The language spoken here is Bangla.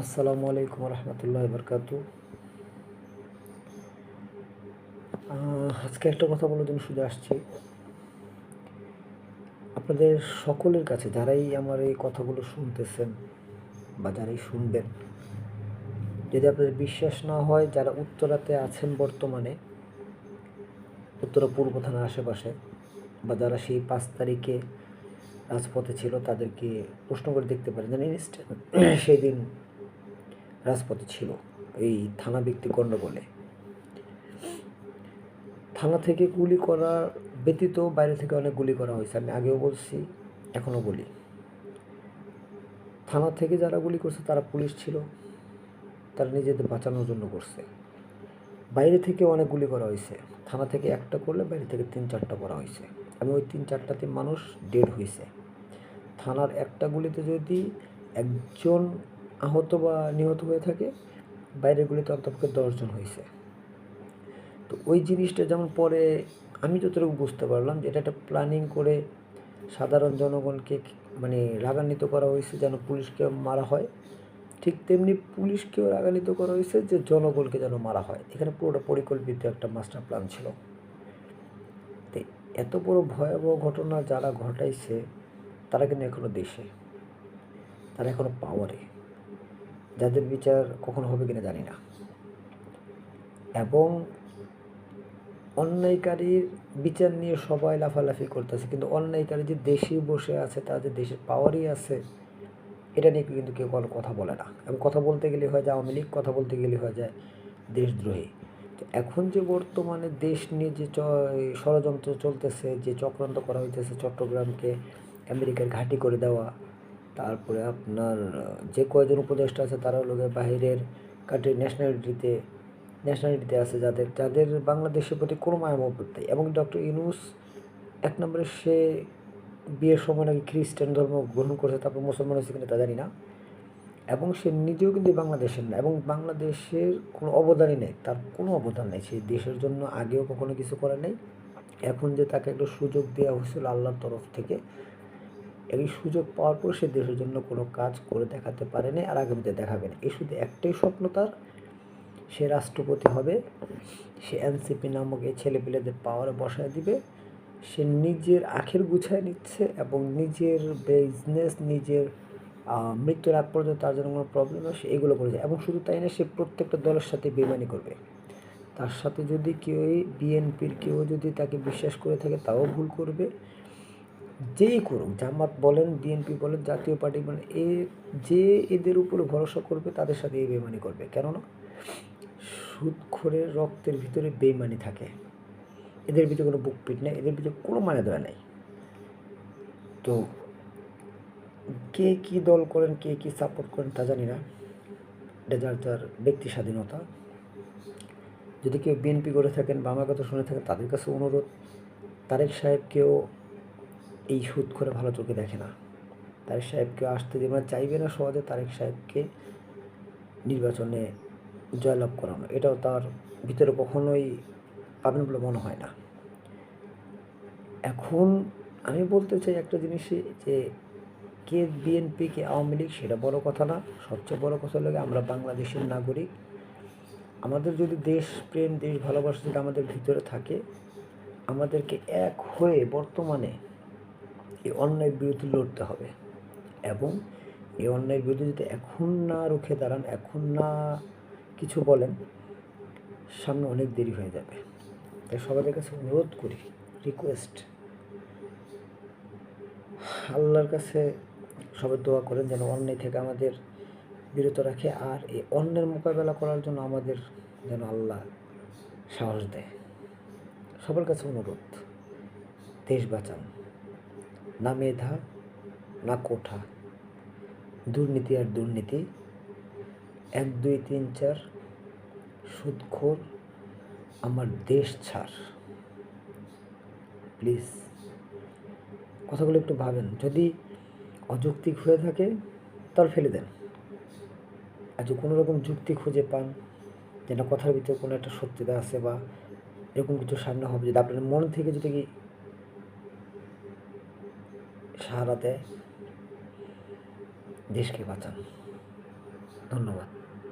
আসসালামু আলাইকুম রহমতুল্লাহ বরকাত। আজকে একটা কথা বলার জন্য শুধু আসছি আপনাদের সকলের কাছে, যারাই আমার এই কথাগুলো শুনতেছেন বা যারাই শুনবেন। যদি আপনাদের বিশ্বাস না হয়, যারা উত্তরাতে আছেন বর্তমানে, উত্তরা পূর্ব থানার আশেপাশে, বা যারা সেই 5 তারিখে রাজপথে ছিল, তাদেরকে প্রশ্ন করে দেখতে পারেন যেন ইনস্ট্যান্ট সেই দিন রাজপথে ছিল এই থানা ভিত্তিক গণ্ডগোলে। থানা থেকে গুলি করা ব্যতীত বাইরে থেকে অনেক গুলি করা হয়েছে। আমি আগেও বলছি, এখনও বলি, থানা থেকে যারা গুলি করছে তারা পুলিশ ছিল, তারা নিজেদের বাঁচানোর জন্য করছে। বাইরে থেকে অনেক গুলি করা হয়েছে। থানা থেকে একটা করলে বাইরে থেকে 3-4টা করা হয়েছে, এবং ওই 3-4টাতে মানুষ ডেড হয়েছে। থানার একটা গুলিতে যদি একজন আহত বা নিহত হয়ে থাকে, বাইরের গুলিতে অন্তপক্ষে 10 জন হয়েছে। তো ওই জিনিসটা যেমন পরে আমি যতটুকু বুঝতে পারলাম যে এটা একটা প্ল্যানিং করে সাধারণ জনগণকে মানে রাগান্বিত করা হয়েছে যেন পুলিশকে মারা হয়, ঠিক তেমনি পুলিশকেও রাগান্বিত করা হয়েছে যে জনগণকে যেন মারা হয়। এখানে পুরোটা পরিকল্পিত একটা মাস্টার প্ল্যান ছিল। তো এত বড় ভয়াবহ ঘটনা যারা ঘটাইছে তারা কিন্তু এখনও দেশে, তারা এখনও পাওয়ারে, যাদের বিচার কখন হবে কিনা জানি না। এবং অন্যায়কারীর বিচার নিয়ে সবাই লাফালাফি করতেছে, কিন্তু অন্যায়কারী যে দেশেই বসে আছে, তার যে দেশের পাওয়ারই আছে, এটা নিয়ে কিন্তু কেউ কোনো কথা বলে না। এবং কথা বলতে গেলে হয়ে যায় আওয়ামী লীগ, কথা বলতে গেলে হয়ে যায় দেশদ্রোহী। তো এখন যে বর্তমানে দেশ নিয়ে যে ষড়যন্ত্র চলতেছে, যে চক্রান্ত করা হইতেছে, চট্টগ্রামকে আমেরিকার ঘাঁটি করে দেওয়া, তারপরে আপনার যে কয়জন উপদেষ্টা আছে তারাও লোকের বাহিরের কান্ট্রির ন্যাশনালিটিতে আছে, যাদের যাদের বাংলাদেশের প্রতি কোনো মায়া মহব্বত নেই। এবং ডক্টর ইউনূস 1 নম্বরে সে বিয়ের সময় নাকি খ্রিস্টান ধর্ম গ্রহণ করেছে, তারপর মুসলমান হয়েছে কিনা তা জানি না। এবং সে নিজেও কিন্তু বাংলাদেশের না, এবং বাংলাদেশের কোনো অবদানই নেই, তার কোনো অবদান নেই। সেই দেশের জন্য আগেও কখনো কিছু করে নেই। এখন যে তাকে একটা সুযোগ দেওয়া হয়েছিল আল্লাহর তরফ থেকে, এই সুযোগ পাওয়ার পর সে দেশের জন্য কোনো কাজ করে দেখাতে পারেনি, আর আগামীতে দেখাবে না। এই শুধু একটাই স্বপ্ন তার, সে রাষ্ট্রপতি হবে, সে এনসিপি নামক এই ছেলেপিলেদের পাওয়ারে বসায় দিবে। সে নিজের আখের গুছায় নিচ্ছে, এবং নিজের বিজনেস, নিজের মৃত্যুর আগ পর্যন্ত তার জন্য কোনো প্রবলেম হয় সে এগুলো করে যায়। এবং শুধু তাই না, সে প্রত্যেকটা দলের সাথে বেইমানি করবে। তার সাথে যদি কেউই বিএনপির কেউ যদি তাকে বিশ্বাস করে থাকে, তাও ভুল করবে। যেই করুক, জামাত বলেন, বিএনপি বলেন, জাতীয় পার্টি বলেন, যে এদের উপরে ভরসা করবে তাদের সাথে এই বেইমানি করবে। কেননা সুদখোরের রক্তের ভিতরে বেইমানি থাকে, এদের ভিতরে কোনো বুকপিট নেই, এদের ভিতরে কোনো মানে দেওয়া নেই। তো কে কী দল করেন, কে কী সাপোর্ট করেন তা জানি না, এটা যার যার ব্যক্তি স্বাধীনতা। যদি কেউ বিএনপি করে থাকেন বা আমার কথা শুনে থাকেন, তাদের কাছে অনুরোধ, তারেক সাহেবকেও এই সুদ করে ভালো চোখে দেখে না। তারেক সাহেবকে আসতে যে মানে চাইবে না সহজে তারেক সাহেবকে নির্বাচনে জয়লাভ করানো, এটাও তার ভিতরে কখনোই পাবেন বলে মনে হয় না। এখন আমি বলতে চাই একটা জিনিসই, যে কে বিএনপি কে আওয়ামী লীগ সেটা বড় কথা না। সবচেয়ে বড় কথা হলো আমরা বাংলাদেশের নাগরিক। আমাদের যদি দেশপ্রেম, দেশ ভালোবাসা যদি আমাদের ভিতরে থাকে, আমাদেরকে এক হয়ে বর্তমানে এই অন্যায়ের বিরুদ্ধে লড়তে হবে। এবং এই অন্যায়ের বিরুদ্ধে যদি এখন না রুখে দাঁড়ান, এখন না কিছু বলেন, সামনে অনেক দেরি হয়ে যাবে। তাই সবাদের কাছে অনুরোধ করি, রিকোয়েস্ট, আল্লাহর কাছে সবাই দোয়া করেন যেন অন্যায় থেকে আমাদের বিরত রাখে, আর এই অন্যের মোকাবেলা করার জন্য আমাদের যেন আল্লাহ সাহস দেয়। সবার কাছে অনুরোধ, দেশ বাঁচান। না মেধা, না কোঠা, দুর্নীতি আর দুর্নীতি, 1, 2, 3, 4, সুদখোর, আমার দেশ ছাড়। প্লিজ কথাগুলো একটু ভাবেন। যদি অযৌক্তিক হয়ে থাকে তাহলে ফেলে দেন, আর যদি কোনো রকম যুক্তি খুঁজে পান যে না কথার ভিতরে কোনো একটা সত্যতা আছে বা এরকম কিছু সামনে হবে, যদি আপনার মন থেকে যদি কি সাহারা দেয়, দেশকে বাঁচান। ধন্যবাদ।